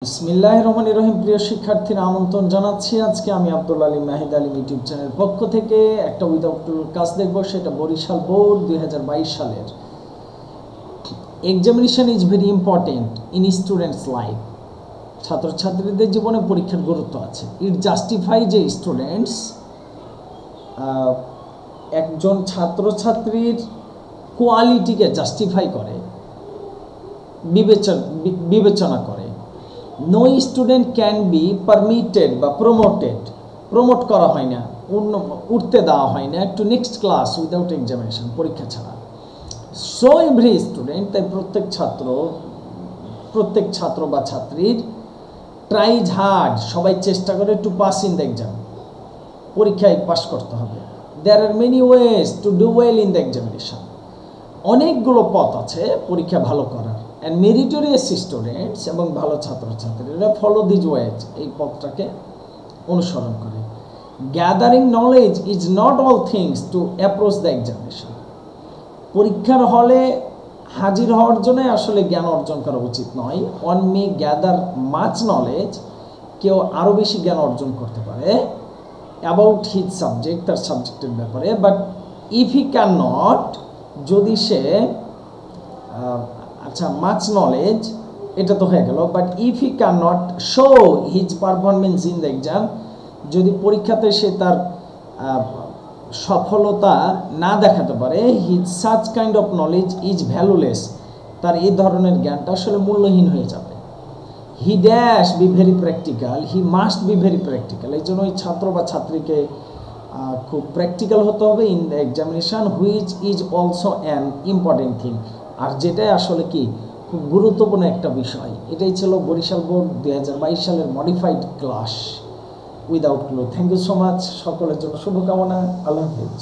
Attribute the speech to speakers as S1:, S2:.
S1: বিসমিল্লাহির রহমানির রহিম। প্রিয় শিক্ষার্থীরা, আমন্ত্রণ জানাচ্ছি। আজকে আমি আব্দুল আলী মাহিদ আলী ইউটিউব চ্যানেল পক্ষ থেকে একটা উইদাউট ক্লাস দেখব। সেটা বরিশাল বোর্ড 2022 সালের। Examination is very important in students life. ছাত্রছাত্রীদের জীবনে পরীক্ষার গুরুত্ব আছে। ইট জাস্টিফাই যে স্টুডেন্টস একজন ছাত্রছাত্রীর কোয়ালিটিকে জাস্টিফাই করে, বিবেচনা করে। No student can be permitted বা প্রমোট করা হয় না, উঠতে দেওয়া হয় না to next class without examination, পরীক্ষা ছাড়া। সো এভরি স্টুডেন্ট, তাই প্রত্যেক ছাত্র বা ছাত্রীর ট্রাইজ হার্ড, সবাই চেষ্টা করে to pass in the exam, পরীক্ষায় পাস করতে হবে। There are many ways to do well in the examination, অনেকগুলো পথ আছে পরীক্ষা ভালো করার। অ্যান্ড মেরিটোরিয়াস স্টুডেন্টস, এবং ভালো ছাত্রছাত্রীরা ফলো দিজ ওয়েজ, এই পথটাকে অনুসরণ করে। Gathering knowledge is not all things to approach the examination. পরীক্ষার হলে হাজির হওয়ার জন্য আসলে জ্ঞান অর্জন করা উচিত নয়। ওয়ান মে গ্যাদার মাচ নলেজ, কেউ আরও বেশি জ্ঞান অর্জন করতে পারে অ্যাবাউট হিজ সাবজেক্ট, তার সাবজেক্টের ব্যাপারে। But if he can not, যদি সে মাচ নলেজ, এটা তো হয়ে গেল। But if he can not show his performance in the exam, যদি পরীক্ষাতে সে তার সফলতা না দেখাতে পারে, his such kind of knowledge is valueless, তার এই ধরনের জ্ঞানটা আসলে মূল্যহীন হয়ে যাবে। He dash be very practical, he must be very practical. এই জন্য ওই ছাত্র বা ছাত্রীকে খুব প্র্যাকটিক্যাল হতে হবে in the examination, which is also an important thing. আর যেটাই আসলে কি খুব গুরুত্বপূর্ণ একটা বিষয়। এটাই ছিল বরিশাল বোর্ড 2022 সালের modified class without clue. Thank you so much. সকলের জন্য শুভকামনা। আল্লাহ হাফিজ।